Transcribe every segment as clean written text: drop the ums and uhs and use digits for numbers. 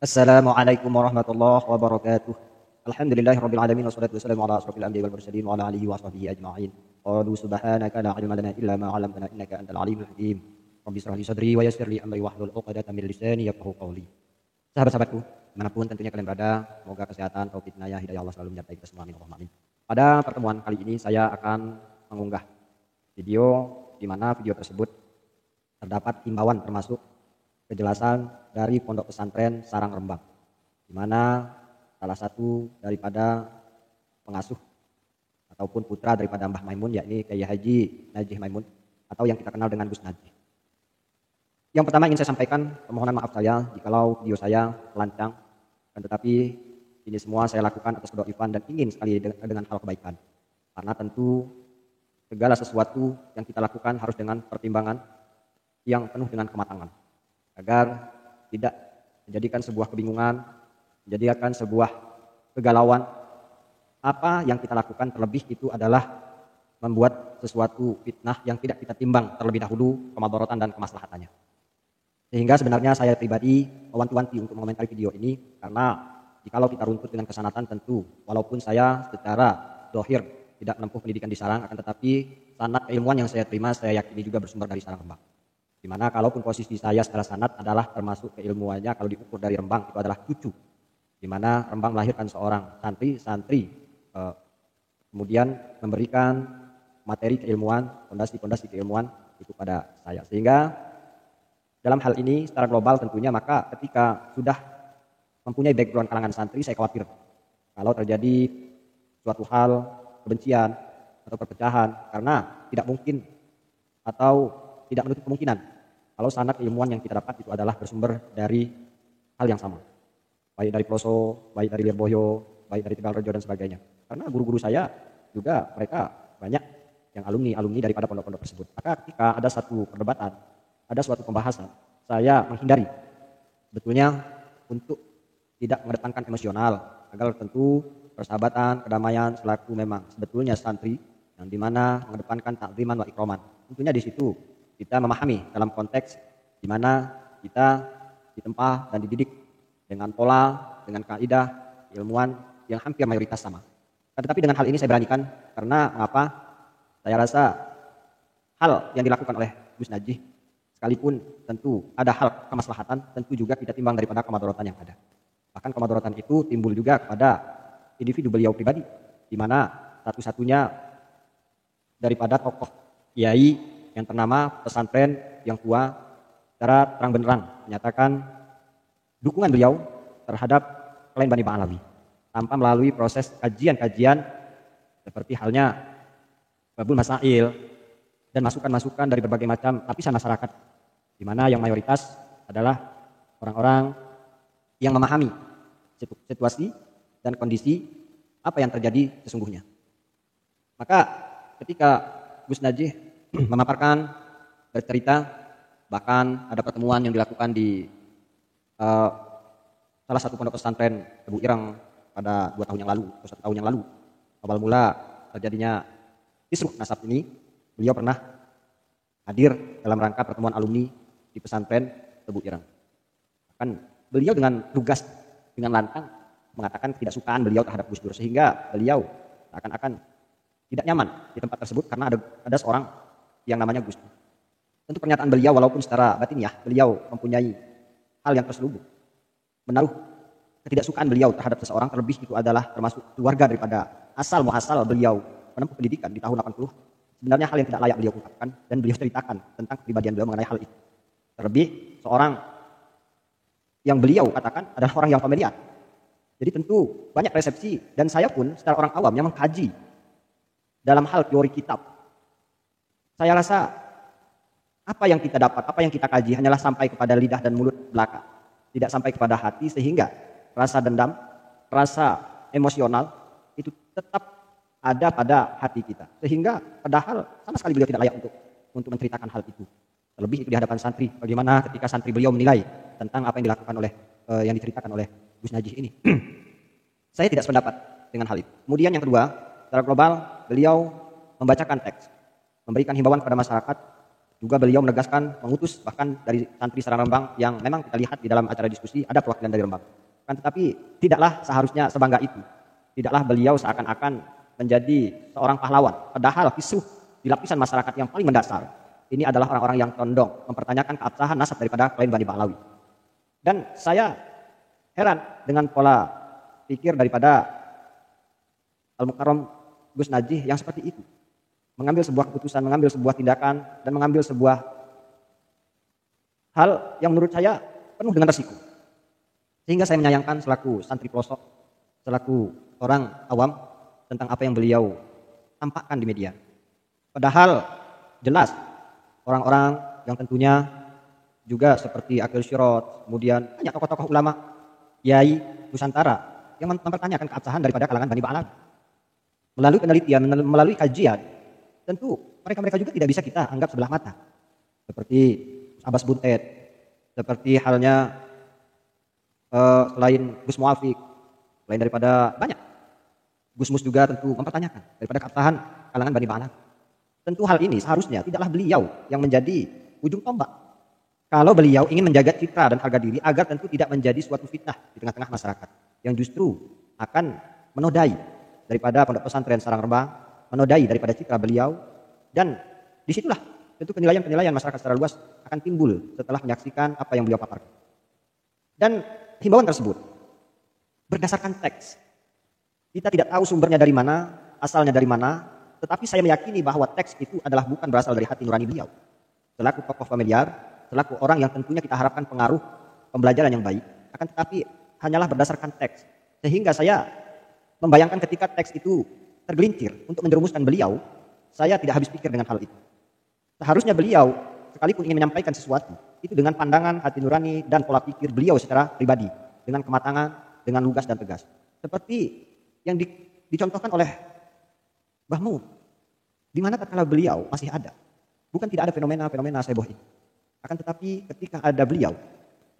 Assalamualaikum warahmatullahi wabarakatuh. Alhamdulillahirabbil alamin wassalatu wassalamu ala asrofil anbiya'i wal mursalin wa ala alihi wa sahbihi ajma'in. Qalu subhanaka la ilma lana illa ma 'allamtana innaka antal alimul hakim. Rabbi shrah li sadri wa yassir li amri wahlul 'uqdatam min lisani yafqahu qawli. Sahabat-sahabatku, dimanapun tentunya kalian berada, semoga kesehatan, taufik, hidayah Allah selalu menyertai kita semua. Amin Allahumma amin. Pada pertemuan kali ini saya akan mengunggah video di mana video tersebut terdapat himbauan termasuk kejelasan dari Pondok Pesantren Sarang Rembang, di mana salah satu daripada pengasuh ataupun putra daripada Mbah Maimun, yakni Kiai Haji Najih Maimun atau yang kita kenal dengan Gus Najih. Yang pertama ingin saya sampaikan permohonan maaf saya jikalau video saya lancang, dan tetapi ini semua saya lakukan atas kedoifan dan ingin sekali dengan hal kebaikan, karena tentu segala sesuatu yang kita lakukan harus dengan pertimbangan yang penuh dengan kematangan, agar tidak menjadikan sebuah kebingungan, menjadikan sebuah kegalauan. Apa yang kita lakukan terlebih itu adalah membuat sesuatu fitnah yang tidak kita timbang terlebih dahulu kemadharatan dan kemaslahatannya. Sehingga sebenarnya saya pribadi mewanti-wanti untuk mengomentari video ini, karena jikalau kita runtut dengan kesanatan, tentu walaupun saya secara zahir tidak menempuh pendidikan di Sarang, akan tetapi sanad keilmuan yang saya terima saya yakini juga bersumber dari Sarang Rembang. Dimana kalaupun posisi saya secara sanad adalah termasuk keilmuannya kalau diukur dari Rembang itu adalah cucu, dimana Rembang melahirkan seorang santri kemudian memberikan materi keilmuan, pondasi keilmuan itu pada saya. Sehingga dalam hal ini secara global tentunya, maka ketika sudah mempunyai background kalangan santri, saya khawatir kalau terjadi suatu hal kebencian atau perpecahan, karena tidak mungkin atau tidak menutup kemungkinan kalau sanad ilmuwan yang kita dapat itu adalah bersumber dari hal yang sama, baik dari Ploso, baik dari Lirboyo, baik dari Tegalrejo dan sebagainya. Karena guru-guru saya juga mereka banyak yang alumni daripada pondok-pondok tersebut. Maka ketika ada satu perdebatan, ada suatu pembahasan, saya menghindari sebetulnya untuk tidak mengedepankan emosional, agar tentu persahabatan, kedamaian selaku memang sebetulnya santri yang dimana mengedepankan ta'ziman wa ikroman. Tentunya di situ kita memahami dalam konteks di mana kita ditempa dan dididik dengan pola, dengan kaidah ilmuwan yang hampir mayoritas sama. Tetapi dengan hal ini saya beranikan, karena mengapa? Saya rasa hal yang dilakukan oleh Gus Najih, sekalipun tentu ada hal kemaslahatan, tentu juga tidak timbang daripada kemadharatan yang ada. Bahkan kemadharatan itu timbul juga kepada individu beliau pribadi, di mana satu-satunya daripada tokoh kiai yang ternama pesantren yang tua secara terang benderang menyatakan dukungan beliau terhadap klien Bani Ba'alawi tanpa melalui proses kajian-kajian seperti halnya babul masail dan masukan-masukan dari berbagai macam lapisan masyarakat, di mana yang mayoritas adalah orang-orang yang memahami situasi dan kondisi apa yang terjadi sesungguhnya. Maka ketika Gus Najih memaparkan, bercerita, bahkan ada pertemuan yang dilakukan di salah satu pondok pesantren Tebu Ireng pada 2 tahun yang lalu atau 1 tahun yang lalu, awal mula terjadinya kisruh nasab ini, beliau pernah hadir dalam rangka pertemuan alumni di pesantren Tebu Ireng. Bahkan beliau dengan lugas, dengan lantang mengatakan ketidaksukaan beliau terhadap Gus Dur, sehingga beliau akan tidak nyaman di tempat tersebut karena ada seorang yang namanya Gus Dur. Tentu pernyataan beliau walaupun secara batiniah beliau mempunyai hal yang terselubung, menaruh ketidaksukaan beliau terhadap seseorang, terlebih itu adalah termasuk keluarga daripada asal muasal beliau menempuh pendidikan di tahun 80. Sebenarnya hal yang tidak layak beliau ungkapkan, dan beliau ceritakan tentang kepribadian beliau mengenai hal itu. Terlebih seorang yang beliau katakan adalah orang yang familiar. Jadi tentu banyak resepsi, dan saya pun secara orang awam yang mengkaji dalam hal teori kitab, saya rasa apa yang kita dapat, apa yang kita kaji hanyalah sampai kepada lidah dan mulut belaka, tidak sampai kepada hati, sehingga rasa dendam, rasa emosional itu tetap ada pada hati kita, sehingga padahal sama sekali beliau tidak layak untuk menceritakan hal itu. Terlebih itu di hadapan santri, bagaimana ketika santri beliau menilai tentang apa yang dilakukan oleh yang diceritakan oleh Gus Najih ini. Saya tidak sependapat dengan hal itu. Kemudian yang kedua, secara global beliau membacakan teks, memberikan himbauan kepada masyarakat Juga beliau menegaskan, mengutus bahkan dari santri Sarang Rembang yang memang kita lihat di dalam acara diskusi ada perwakilan dari Rembang. Kan tetapi tidaklah seharusnya sebangga itu. Tidaklah beliau seakan-akan menjadi seorang pahlawan. Padahal kisuh di lapisan masyarakat yang paling mendasar, ini adalah orang-orang yang condong mempertanyakan keabsahan nasab daripada klaim Bani Pahlawi. Dan saya heran dengan pola pikir daripada Al-Mukarram Gus Najih yang seperti itu. Mengambil sebuah keputusan, mengambil sebuah tindakan, dan mengambil sebuah hal yang menurut saya penuh dengan resiko. Sehingga saya menyayangkan selaku santri pelosok, selaku orang awam tentang apa yang beliau tampakkan di media. Padahal jelas orang-orang yang tentunya juga seperti Akil Syirot, kemudian banyak tokoh-tokoh ulama, Yai Nusantara yang mempertanyakan keabsahan daripada kalangan Bani Ba'alawi. Melalui penelitian, melalui kajian, tentu mereka-mereka juga tidak bisa kita anggap sebelah mata. Seperti Abbas Buntet, seperti halnya selain Gus Muafiq, selain daripada banyak. Gus Mus juga tentu mempertanyakan daripada keabsahan kalangan Bani Ba'alawi. Tentu hal ini seharusnya tidaklah beliau yang menjadi ujung tombak. Kalau beliau ingin menjaga citra dan harga diri agar tentu tidak menjadi suatu fitnah di tengah-tengah masyarakat yang justru akan menodai daripada pondok pesantren Sarang Rembang, menodai daripada citra beliau, dan disitulah tentu penilaian-penilaian masyarakat secara luas akan timbul setelah menyaksikan apa yang beliau paparkan. Dan himbauan tersebut berdasarkan teks. Kita tidak tahu sumbernya dari mana, asalnya dari mana, tetapi saya meyakini bahwa teks itu adalah bukan berasal dari hati nurani beliau. Selaku tokoh familiar, selaku orang yang tentunya kita harapkan pengaruh pembelajaran yang baik, akan tetapi hanyalah berdasarkan teks. Sehingga saya membayangkan ketika teks itu tergelincir untuk menjerumuskan beliau, saya tidak habis pikir dengan hal itu. Seharusnya beliau, sekalipun ingin menyampaikan sesuatu, itu dengan pandangan hati nurani dan pola pikir beliau secara pribadi, dengan kematangan, dengan lugas dan tegas. Seperti yang dicontohkan oleh Mbah Mun, di mana tatkala beliau masih ada, bukan tidak ada fenomena-fenomena seboh ini. Akan tetapi ketika ada beliau,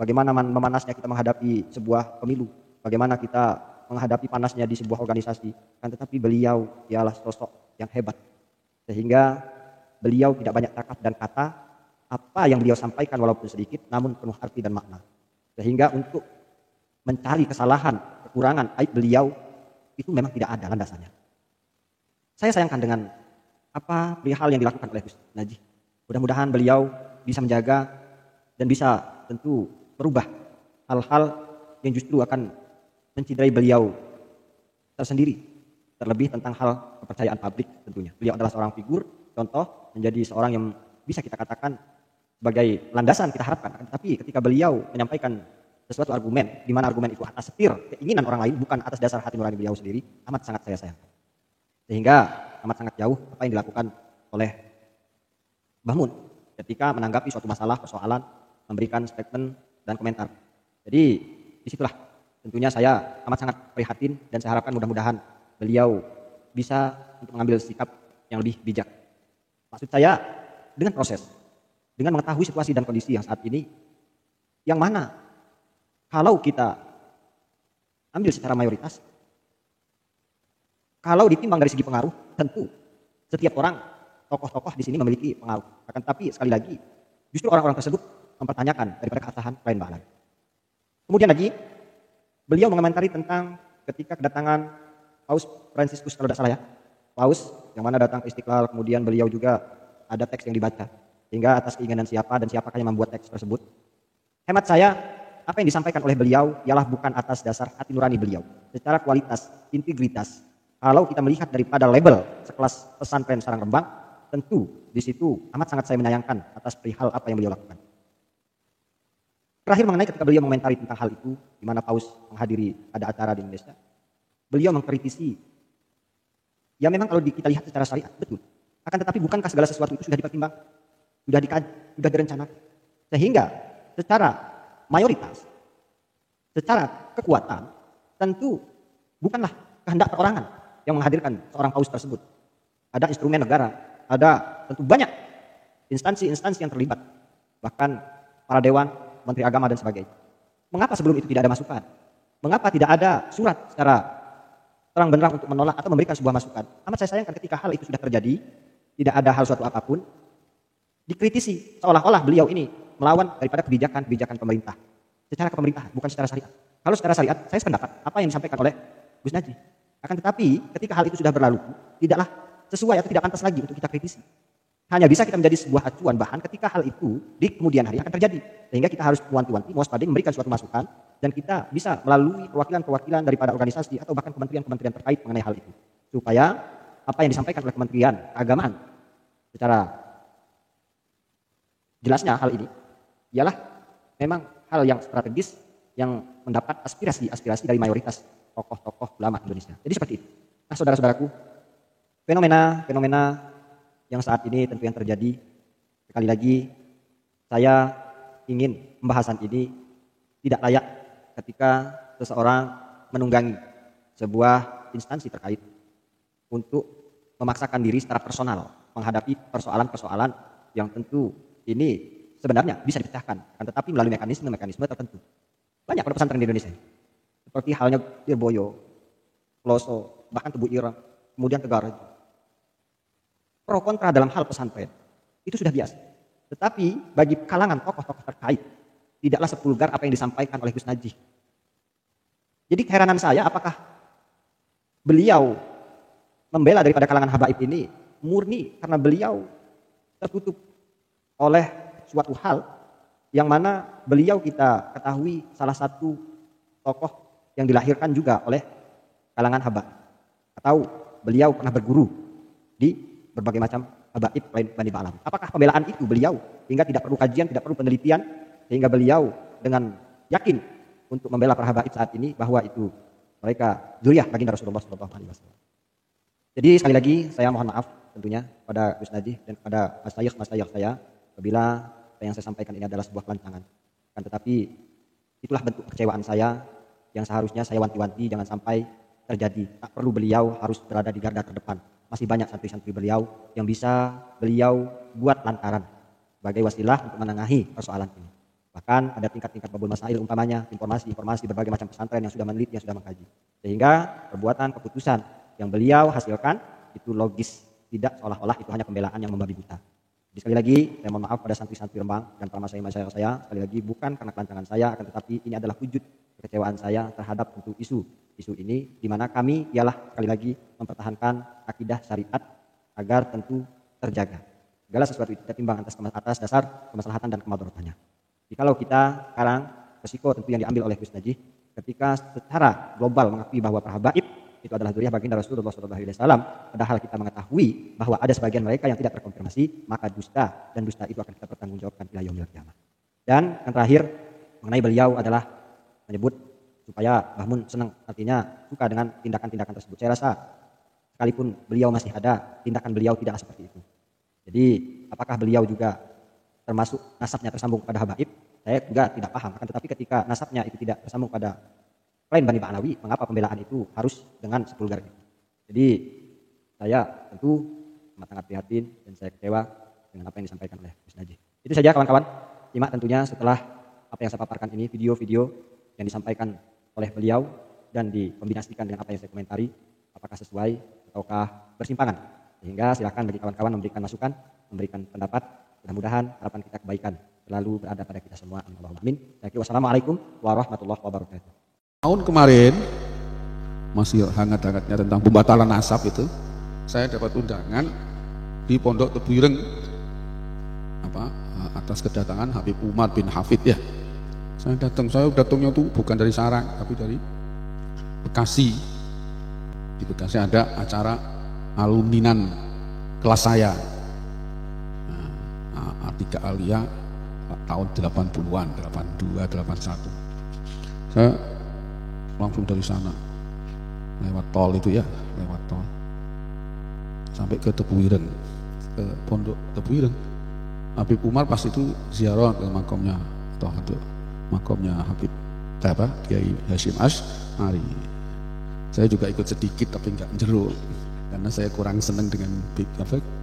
bagaimana memanasnya kita menghadapi sebuah pemilu, bagaimana kita menghadapi panasnya di sebuah organisasi, kan tetapi beliau ialah sosok yang hebat. Sehingga beliau tidak banyak cakap dan kata, apa yang beliau sampaikan walaupun sedikit, namun penuh arti dan makna. Sehingga untuk mencari kesalahan, kekurangan, aib beliau, itu memang tidak ada landasannya. Saya sayangkan dengan apa perihal yang dilakukan oleh Gus Najih. Mudah-mudahan beliau bisa menjaga dan bisa tentu merubah hal-hal yang justru akan mencidrai beliau tersendiri, terlebih tentang hal kepercayaan publik tentunya. Beliau adalah seorang figur, contoh, menjadi seorang yang bisa kita katakan sebagai landasan kita harapkan. Tapi ketika beliau menyampaikan sesuatu argumen, di mana argumen itu atas setir keinginan orang lain, bukan atas dasar hati nurani beliau sendiri, amat sangat saya sayangkan. Sehingga amat sangat jauh apa yang dilakukan oleh Mbah Mun ketika menanggapi suatu masalah, persoalan, memberikan statement dan komentar. Jadi disitulah tentunya saya amat sangat prihatin dan saya harapkan mudah-mudahan beliau bisa untuk mengambil sikap yang lebih bijak. Maksud saya dengan proses, dengan mengetahui situasi dan kondisi yang saat ini, yang mana kalau kita ambil secara mayoritas, kalau ditimbang dari segi pengaruh, tentu setiap orang, tokoh-tokoh di sini memiliki pengaruh. Akan tapi sekali lagi, justru orang-orang tersebut mempertanyakan daripada keabsahan klien Bahlan. Kemudian lagi, beliau mengomentari tentang ketika kedatangan Paus Fransiskus kalau tidak salah ya. Paus yang mana datang ke Istiqlal, kemudian beliau juga ada teks yang dibaca. Sehingga atas keinginan siapa dan siapakah yang membuat teks tersebut. Hemat saya, apa yang disampaikan oleh beliau ialah bukan atas dasar hati nurani beliau. Secara kualitas, integritas, kalau kita melihat daripada label sekelas pesantren Sarang Rembang, tentu di situ amat sangat saya menyayangkan atas perihal apa yang beliau lakukan. Terakhir mengenai ketika beliau mengomentari tentang hal itu, di mana Paus menghadiri ada acara di Indonesia, beliau mengkritisi, ya memang kalau kita lihat secara syariat, betul. Akan tetapi bukankah segala sesuatu itu sudah dipertimbang, sudah dikaji, sudah direncanakan. Sehingga secara mayoritas, secara kekuatan, tentu bukanlah kehendak perorangan yang menghadirkan seorang Paus tersebut. Ada instrumen negara, ada tentu banyak instansi-instansi yang terlibat, bahkan para dewan, menteri agama dan sebagainya. Mengapa sebelum itu tidak ada masukan? Mengapa tidak ada surat secara terang benderang untuk menolak atau memberikan sebuah masukan? Amat saya sayangkan ketika hal itu sudah terjadi, tidak ada hal suatu apapun, dikritisi seolah-olah beliau ini melawan daripada kebijakan-kebijakan pemerintah secara kepemerintahan, bukan secara syariat. Kalau secara syariat, saya sependapat apa yang disampaikan oleh Gus Najih. Akan tetapi ketika hal itu sudah berlalu, tidaklah sesuai atau tidak pantas lagi untuk kita kritisi. Hanya bisa kita menjadi sebuah acuan bahan ketika hal itu di kemudian hari akan terjadi. Sehingga kita harus wanti-wanti, mewaspadai, memberikan suatu masukan, dan kita bisa melalui perwakilan-perwakilan daripada organisasi atau bahkan kementerian-kementerian terkait mengenai hal itu. Supaya apa yang disampaikan oleh Kementerian Keagamaan secara jelasnya hal ini ialah memang hal yang strategis yang mendapat aspirasi dari mayoritas tokoh-tokoh ulama Indonesia. Jadi seperti itu. Nah, saudara-saudaraku, fenomena yang saat ini tentu yang terjadi, sekali lagi saya ingin pembahasan ini tidak layak ketika seseorang menunggangi sebuah instansi terkait untuk memaksakan diri secara personal menghadapi persoalan-persoalan yang tentu ini sebenarnya bisa dipecahkan, akan tetapi melalui mekanisme tertentu. Banyak pada pesantren di Indonesia, seperti halnya Lirboyo, Peloso, bahkan Tebu Ireng, kemudian Tegar. Pro kontra dalam hal pesantren itu sudah biasa. Tetapi bagi kalangan tokoh-tokoh terkait tidaklah sepulgar apa yang disampaikan oleh Gus Najih. Jadi keheranan saya, apakah beliau membela daripada kalangan habaib ini murni karena beliau tertutup oleh suatu hal yang mana beliau kita ketahui salah satu tokoh yang dilahirkan juga oleh kalangan habaib, atau beliau pernah berguru di berbagai macam habaib Bani Ba'lam. Apakah pembelaan itu beliau hingga tidak perlu kajian, tidak perlu penelitian, sehingga beliau dengan yakin untuk membela para habaib saat ini bahwa itu mereka dzurriyyah baginda Rasulullah SAW. Jadi sekali lagi saya mohon maaf tentunya pada Gus Najih dan kepada masyayikh saya apabila apa yang saya sampaikan ini adalah sebuah kelancangan. Kan tetapi itulah bentuk kekecewaan saya yang seharusnya saya wanti-wanti jangan sampai terjadi. Tak perlu beliau harus berada di garda terdepan. Masih banyak santri-santri beliau yang bisa beliau buat lantaran sebagai wasilah untuk menengahi persoalan ini. Bahkan ada tingkat-tingkat babul masail umpamanya, informasi berbagai macam pesantren yang sudah meneliti, yang sudah mengkaji. Sehingga perbuatan, keputusan yang beliau hasilkan itu logis, tidak seolah-olah itu hanya pembelaan yang membabi buta. Jadi sekali lagi saya mohon maaf pada santri-santri Rembang dan para masyayikh saya, sekali lagi bukan karena kelancangan saya, akan tetapi ini adalah wujud kekecewaan saya terhadap untuk isu ini, di mana kami ialah sekali lagi mempertahankan akidah syariat agar tentu terjaga. Segala sesuatu itu kita timbang atas dasar kemaslahatan dan kemadharatan. Jikalau kita sekarang resiko tentu yang diambil oleh Gus Najih ketika secara global mengakui bahwa para habaib itu adalah dzurriyyah baginda Rasulullah SAW, padahal kita mengetahui bahwa ada sebagian mereka yang tidak terkonfirmasi, maka dusta, dan dusta itu akan kita pertanggungjawabkan ila yaumil qiyamah. Dan yang terakhir mengenai beliau adalah menyebut supaya Mbah Mun senang, artinya suka dengan tindakan-tindakan tersebut. Saya rasa sekalipun beliau masih ada, tindakan beliau tidaklah seperti itu. Jadi apakah beliau juga termasuk nasabnya tersambung pada habaib? Saya juga tidak paham. Akan tetapi ketika nasabnya itu tidak tersambung pada klien Bani Ba'alawi, mengapa pembelaan itu harus dengan sepulgar itu? Jadi saya tentu sangat prihatin dan saya kecewa dengan apa yang disampaikan oleh Gus Najih. Itu saja kawan-kawan. Simak tentunya setelah apa yang saya paparkan ini, video-video yang disampaikan oleh beliau dan dikombinasikan dengan apa yang saya komentari, apakah sesuai ataukah bersimpangan. Sehingga silakan bagi kawan-kawan memberikan masukan, memberikan pendapat. Mudah-mudahan harapan kita kebaikan selalu berada pada kita semua. Amin. Wassalamualaikum warahmatullahi wabarakatuh. Tahun kemarin masih hangat-hangatnya tentang pembatalan nasab itu, saya dapat undangan di Pondok Tebu Ireng atas kedatangan Habib Umar bin Hafid ya. Saya datangnya tuh bukan dari Sarang tapi dari Bekasi. Di Bekasi ada acara alumninan kelas saya. Atika Alia tahun 80-an, 82, 81. Saya langsung dari sana lewat tol itu ya, lewat tol sampai ke Tebu Ireng, ke Pondok Tebu Ireng. Habib Umar pas itu ziarah ke makamnya makamnya Habib Kiai Hasyim Asy'ari. Saya juga ikut sedikit tapi enggak jeruk karena saya kurang senang dengan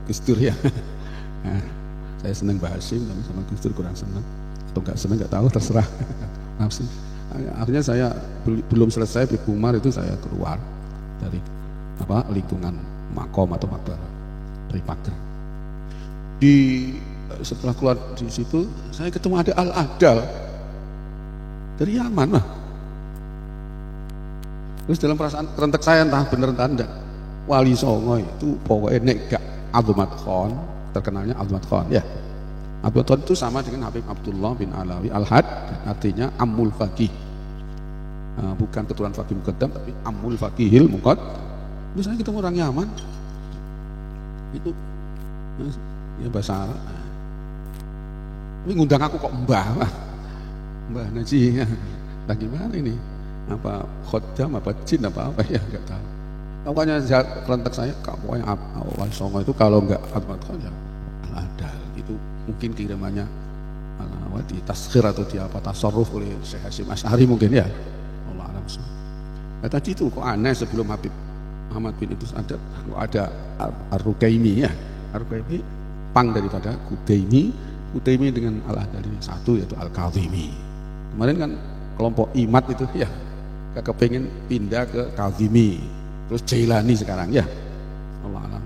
Gus Dur ya. Nah, saya senang Mbah Hasyim tapi sama Gus Dur kurang senang atau enggak senang enggak tahu, terserah nafsu. Akhirnya saya belum selesai Habib Umar itu saya keluar dari lingkungan makom atau makbara dari pagar. Di setelah keluar di situ saya ketemu ada Al-Adal dari Yaman lah. Terus dalam perasaan kerentek saya entah bener entah enggak, Wali Songo itu pokoknya nek gak Abdul Khan, terkenalnya Abdul Khan ya. Abdul Khan itu sama dengan Habib Abdullah bin Alawi Al-Had, artinya Ammul Faqih. Bukan keturunan Faqih Muqaddam tapi Ammul Faqihil Muqaddam. Terus saya ketemu orang Yaman itu ya bahasa Arab. Tapi ngundang aku kok Mbah Naji ya. Nah gimana ini? Apa khoddam apa jin apa ya enggak tahu. Pokoknya kerentek saya pokoknya Wali Songo itu kalau enggak Abdul Khan ya Al-Adal. Itu mungkin kirimannya di taskhir atau di apa tasarruf oleh Syekh Hasyim Asy'ari mungkin ya. Allah alam. Nah, tadi itu kok aneh sebelum Habib Muhammad bin Idris ada Ar-Rukaimi ya. Ar-Rukaimi pang daripada Kudaimi dengan Al-Adal ini satu yaitu Al-Kazimi. Kemarin kan kelompok Imat itu ya kepengen pindah ke Kazimi, terus Jailani sekarang ya. Allah alam.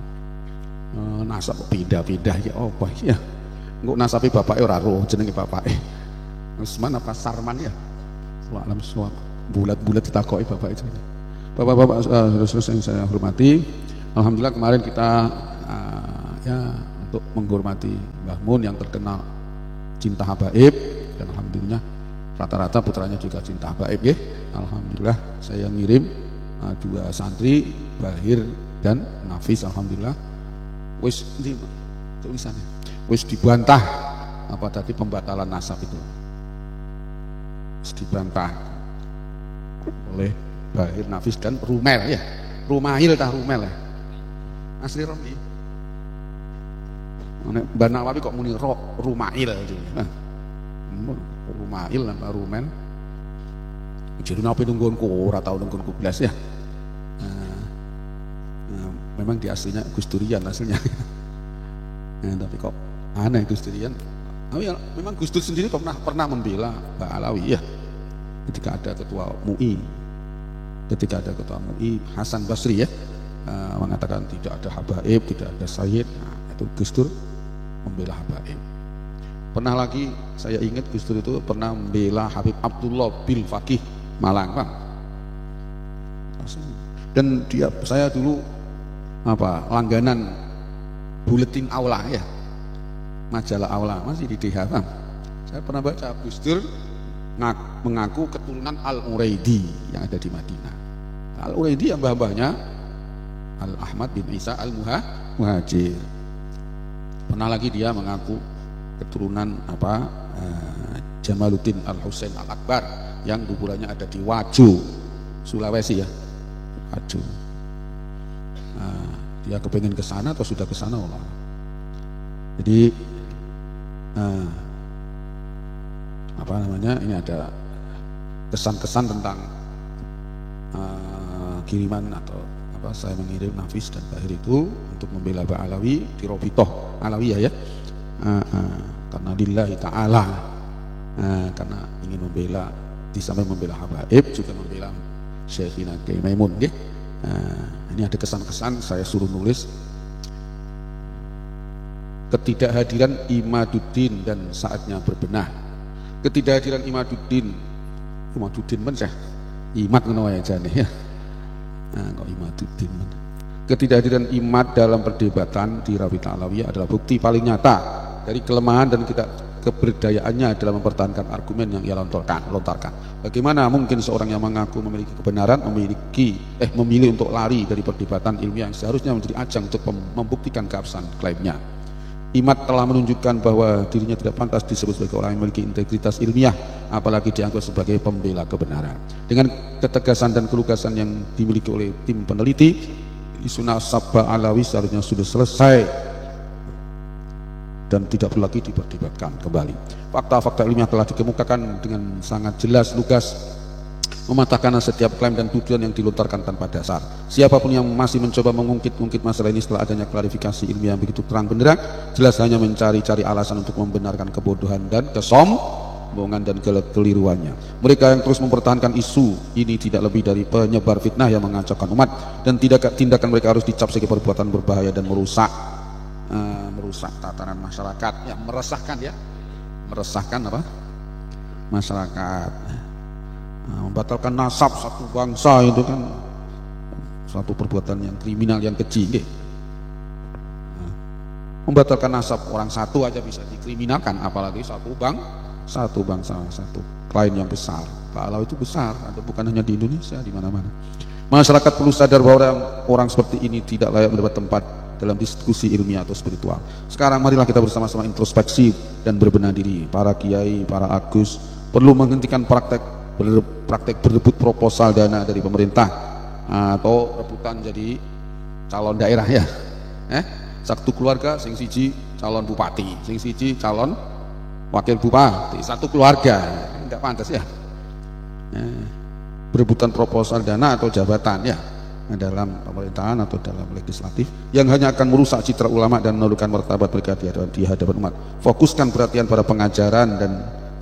Nasab pindah-pindah ya apa ya. Engko nasabe bapake ora roh jenenge bapake. Usman apa Sarman ya. Allah alam suwab. Bulat-bulat ditakoki bapak itu. Bapak-bapak saudara-saudara yang saya hormati, alhamdulillah kemarin kita ya untuk menghormati Mbah Mun yang terkenal cinta habaib dan alhamdulillah rata-rata putranya juga cinta habaib ya. Alhamdulillah saya ngirim dua santri Bahir dan Nafis, alhamdulillah wis di tulisannya wis dibantah apa tadi pembatalan nasab itu wis dibantah oleh Bahir, Nafis dan Rumel ya. Rumail tah Rumel ya. Asli Romi. Mbak Nawawi kok muni Rumail gitu. Rumail lan Rumel. Jadi napa nungguanku ora tau nungguanku blas ya. Memang di aslinya Gus Durian hasilnya. Tapi kok aneh Gus Durian. Ya, memang Gus Dur sendiri pernah membela Mbak Alawi ya. Ketika ada ketua MUI Hasan Basri ya mengatakan tidak ada habaib, tidak ada sayyid, itu Gus Dur membela habaib. Pernah lagi saya ingat Gus Dur itu pernah membela Habib Abdullah bil Faqih Malang Pak. Dan saya dulu langganan buletin Aula ya, majalah Aula masih di DH Pak. Saya pernah baca Gus Dur mengaku keturunan Al-Uraidi yang ada di Madinah. Al-Uraidi yang mbah-mbahnya Al-Ahmad bin Isa Al-Muhajir. Pernah lagi dia mengaku keturunan Jamaluddin Al-Husain Al-Akbar yang kuburannya ada di Wajo, Sulawesi ya. Wajo. Dia kepengen ke sana atau sudah ke sana Allah. Jadi ini ada kesan-kesan tentang kiriman atau saya mengirim Nafis dan Bahir itu untuk membela Mbak Alawi di Robitoh Alawiyah ya. Karena lillahi ta'ala, karena ingin membela, di samping membela habaib juga membela Syekhina Kiai Maimun ya. Ini ada kesan-kesan saya suruh nulis. Ketidakhadiran Imaduddin dan saatnya berbenah. Ketidakhadiran Imaduddin men Syekh Imad ngono wae jane ya. Kok Imaduddin men. Ketidakhadiran Imad dalam perdebatan di Rabita Alawiyah adalah bukti paling nyata dari kelemahan dan keberdayaannya dalam mempertahankan argumen yang ia lontarkan. Bagaimana mungkin seorang yang mengaku memiliki kebenaran memilih untuk lari dari perdebatan ilmiah yang seharusnya menjadi ajang untuk membuktikan keabsahan klaimnya. Imad telah menunjukkan bahwa dirinya tidak pantas disebut sebagai orang yang memiliki integritas ilmiah, apalagi dianggap sebagai pembela kebenaran. Dengan ketegasan dan kelugasan yang dimiliki oleh tim peneliti, isu nasab Alawi seharusnya sudah selesai dan tidak perlu lagi diperdebatkan kembali. Fakta-fakta ilmiah telah dikemukakan dengan sangat jelas, lugas, mematahkan setiap klaim dan tuduhan yang dilontarkan tanpa dasar. Siapapun yang masih mencoba mengungkit-ungkit masalah ini setelah adanya klarifikasi ilmiah yang begitu terang benderang, jelas hanya mencari-cari alasan untuk membenarkan kebodohan dan kesombongan dan kekeliruannya. Mereka yang terus mempertahankan isu ini tidak lebih dari penyebar fitnah yang mengacaukan umat, dan tindakan mereka harus dicap sebagai perbuatan berbahaya dan merusak merusak tatanan masyarakat, yang meresahkan ya, meresahkan apa? Masyarakat. Membatalkan nasab satu bangsa itu kan suatu perbuatan yang kriminal, yang keji. Membatalkan nasab orang satu aja bisa dikriminalkan, apalagi satu bangsa, satu klien yang besar. Kalau itu besar, ada bukan hanya di Indonesia, di mana-mana. Masyarakat perlu sadar bahwa orang seperti ini tidak layak mendapat tempat dalam diskusi ilmiah atau spiritual. Sekarang marilah kita bersama-sama introspeksi dan berbenah diri. Para kiai, para agus perlu menghentikan praktek berebut proposal dana dari pemerintah atau rebutan jadi calon daerah ya. Satu keluarga sing siji calon bupati, sing siji calon wakil bupati, satu keluarga, enggak pantas ya. Berebutan proposal dana atau jabatan ya dalam pemerintahan atau dalam legislatif yang hanya akan merusak citra ulama dan menurunkan martabat mereka di hadapan umat. Fokuskan perhatian pada pengajaran dan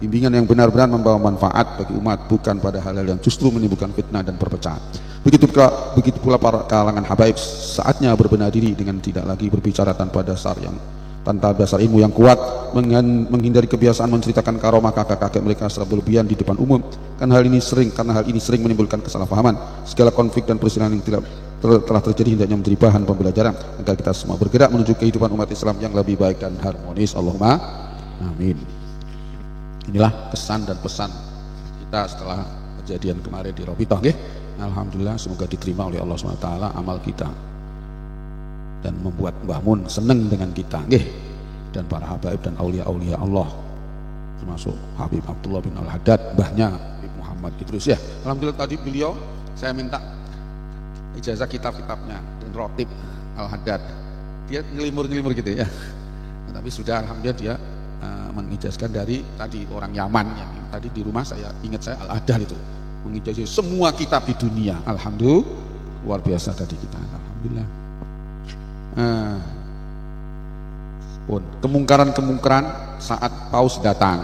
bimbingan yang benar-benar membawa manfaat bagi umat, bukan pada hal-hal yang justru menimbulkan fitnah dan perpecahan. Begitu pula para kalangan habaib, saatnya berbenah diri dengan tidak lagi berbicara tanpa dasar ilmu yang kuat, menghindari kebiasaan menceritakan karomah kakak-kakek mereka secara berlebihan di depan umum. Karena hal ini sering menimbulkan kesalahpahaman. Segala konflik dan perselisihan yang telah terjadi hendaknya menjadi bahan pembelajaran agar kita semua bergerak menuju kehidupan umat Islam yang lebih baik dan harmonis. Allahumma amin. Inilah kesan dan pesan kita setelah kejadian kemarin di Robitoh. Alhamdulillah, semoga diterima oleh Allah SWT amal kita dan membuat Mbah Mun senang dengan kita dan para habaib dan aulia-aulia Allah, termasuk Habib Abdullah bin Al-Haddad, mbahnya Habib Muhammad Idris ya. Alhamdulillah tadi beliau saya minta ijazah kitab-kitabnya dan Rotib Al-Haddad, dia ngelimur-ngelimur gitu ya. Tapi sudah alhamdulillah dia mengijazkan dari tadi orang Yaman yang tadi di rumah saya ingat, saya Al-Adal itu mengijazah semua kitab di dunia. Alhamdulillah, luar biasa tadi kita. Alhamdulillah. Kemungkaran saat paus datang,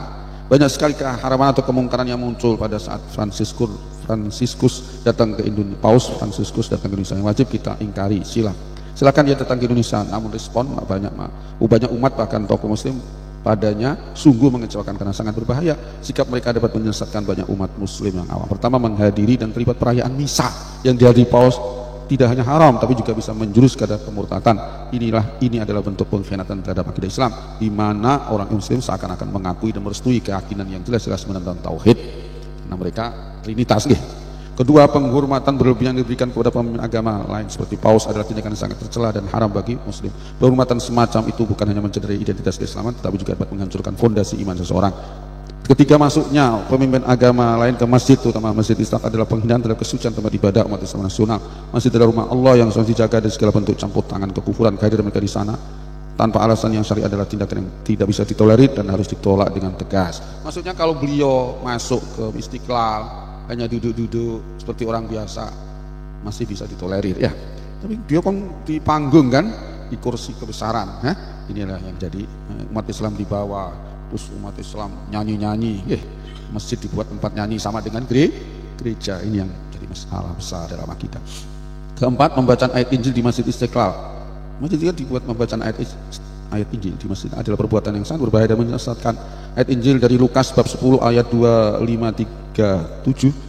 banyak sekali keharaman atau kemungkaran yang muncul pada saat Fransiskus datang ke Indonesia. Paus Fransiskus datang ke Indonesia yang wajib kita ingkari. Silakan dia datang ke Indonesia, namun respon banyak umat bahkan tokoh muslim padanya sungguh mengecewakan karena sangat berbahaya. Sikap mereka dapat menyesatkan banyak umat muslim yang awam. Pertama, menghadiri dan terlibat perayaan misa yang dihadiri paus tidak hanya haram tapi juga bisa menjurus ke kemurtadan. Ini adalah bentuk pengkhianatan terhadap akidah Islam, di mana orang muslim seakan-akan mengakui dan merestui keyakinan yang jelas-jelas menentang tauhid karena mereka trinitas. Kedua, penghormatan berlebihan yang diberikan kepada pemimpin agama lain seperti paus adalah tindakan yang sangat tercela dan haram bagi muslim. Penghormatan semacam itu bukan hanya mencederai identitas keislaman tetapi juga dapat menghancurkan fondasi iman seseorang. Ketika masuknya pemimpin agama lain ke masjid, terutama masjid Islam, adalah penghinaan terhadap kesucian tempat ibadah umat Islam nasional. Masjid adalah rumah Allah yang harus dijaga dari segala bentuk campur tangan kekufuran. Kehadiran mereka di sana tanpa alasan yang syar'i adalah tindakan yang tidak bisa ditolerir dan harus ditolak dengan tegas. Maksudnya kalau beliau masuk ke Istiqlal hanya duduk-duduk seperti orang biasa masih bisa ditolerir ya. Tapi dia kan di panggung kan, di kursi kebesaran. Inilah yang jadi umat Islam di bawah, terus umat Islam nyanyi-nyanyi. Masjid dibuat tempat nyanyi sama dengan gereja. Ini yang jadi masalah besar dalam akidah. Keempat, pembacaan ayat Injil di Masjid Istiqlal. Masjid juga dibuat pembacaan ayat Injil di masjid adalah perbuatan yang sangat berbahaya dan menyesatkan. Ayat Injil dari Lukas bab 10 ayat 2537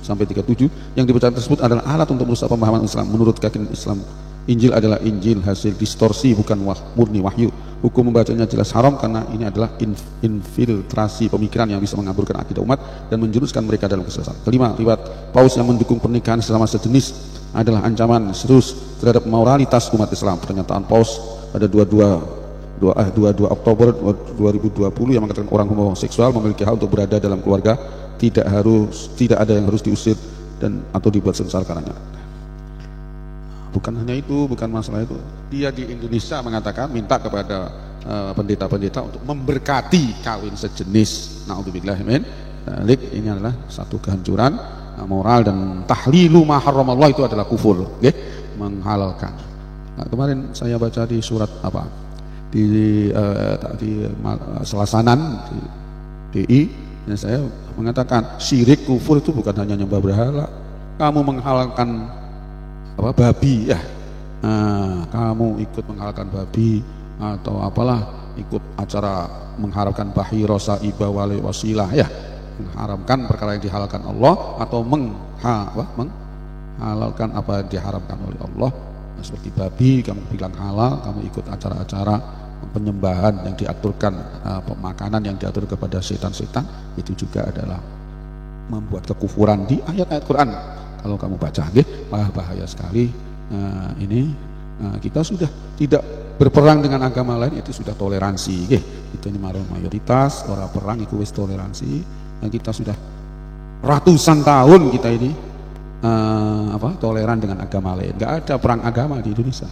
sampai 37 yang dibacakan tersebut adalah alat untuk merusak pemahaman Islam. Menurut keyakinan Islam, Injil adalah Injil hasil distorsi, bukan murni wahyu. Hukum membacanya jelas haram karena ini adalah infiltrasi pemikiran yang bisa mengaburkan akidah umat dan menjuruskan mereka dalam kesesatan. Kelima, riwayat paus yang mendukung pernikahan sesama sejenis adalah ancaman serius terhadap moralitas umat Islam. Pernyataan paus pada 22 Oktober 2020 yang mengatakan orang homoseksual memiliki hak untuk berada dalam keluarga, tidak ada yang harus diusir dan atau dibuat sengsara karenanya. Bukan hanya itu, bukan masalah itu. Dia di Indonesia mengatakan minta kepada pendeta-pendeta untuk memberkati kawin sejenis. Na'udzubillah min dzalik. Ini adalah satu kehancuran moral dan tahlilu ma haramallah itu adalah kufur, menghalalkan. Nah, kemarin saya baca di surat di Selasanan di DI, dan saya mengatakan syirik kufur itu bukan hanya nyembah berhala. Kamu menghalalkan babi ya, kamu ikut menghalalkan babi, atau apalah, ikut acara mengharapkan bahiro saibah wali wasilah ya, mengharamkan perkara yang dihalalkan Allah atau menghalalkan apa yang diharamkan oleh Allah. Nah, seperti babi kamu bilang halal, kamu ikut acara-acara penyembahan yang diaturkan, pemakanan yang diatur kepada setan-setan, itu juga adalah membuat kekufuran di ayat-ayat Quran. Kalau kamu baca, bahaya sekali. Kita sudah tidak berperang dengan agama lain, itu sudah toleransi. Itu ini mayoritas orang perang itu wis toleransi. Dan kita sudah ratusan tahun kita ini toleran dengan agama lain. Nggak ada perang agama di Indonesia.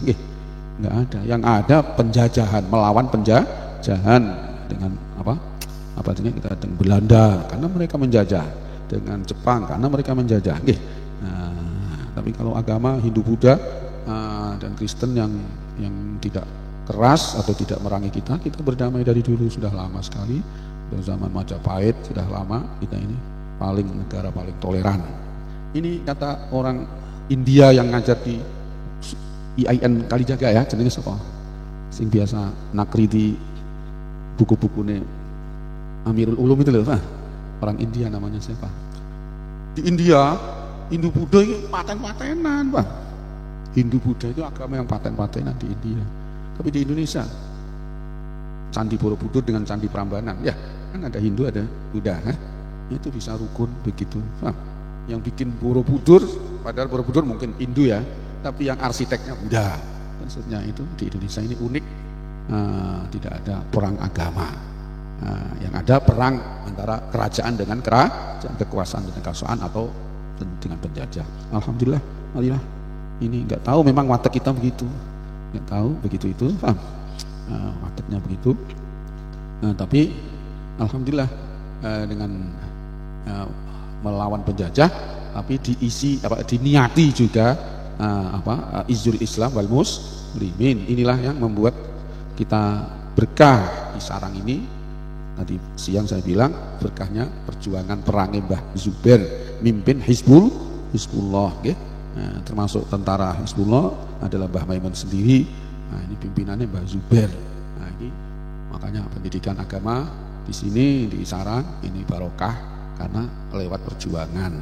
Nggak ada. Yang ada penjajahan, melawan penjajahan dengan kita dengan Belanda karena mereka menjajah, dengan Jepang karena mereka menjajah. Tapi kalau agama Hindu, Buddha dan Kristen yang tidak keras atau tidak merangi kita berdamai dari dulu, sudah lama sekali. Dari zaman Majapahit sudah lama, kita ini negara paling toleran. Ini kata orang India yang ngajar di IAIN Kalijaga ya, jenenge sapa? Sing biasa nakri di buku-bukune Amirul Ulum itu loh, orang India namanya siapa? Di India, Hindu Buddha itu paten-patenan, Pak. Hindu Buddha itu agama yang paten-patenan di India. Tapi di Indonesia, Candi Borobudur dengan Candi Prambanan, ya kan ada Hindu ada Buddha, itu bisa rukun begitu. Yang bikin Borobudur, padahal Borobudur mungkin Hindu ya, tapi yang arsiteknya Buddha. Maksudnya itu di Indonesia ini unik, tidak ada perang agama. Yang ada perang antara kerajaan dengan kerajaan, kekuasaan dengan kekuasaan atau dengan penjajah. Alhamdulillah, ini nggak tahu memang watak kita begitu, nggak tahu begitu itu, wataknya begitu. Tapi alhamdulillah dengan melawan penjajah, tapi diniati juga izul Islam wal muslimin. Inilah yang membuat kita berkah di sarang ini. Tadi siang saya bilang berkahnya perjuangan perang Mbah Zubair, mimpin Hizbullah, termasuk tentara Hizbullah adalah Mbah Maimun sendiri. Ini pimpinannya Mbah Zubair. Ini makanya pendidikan agama di sini di sarang ini barokah karena lewat perjuangan.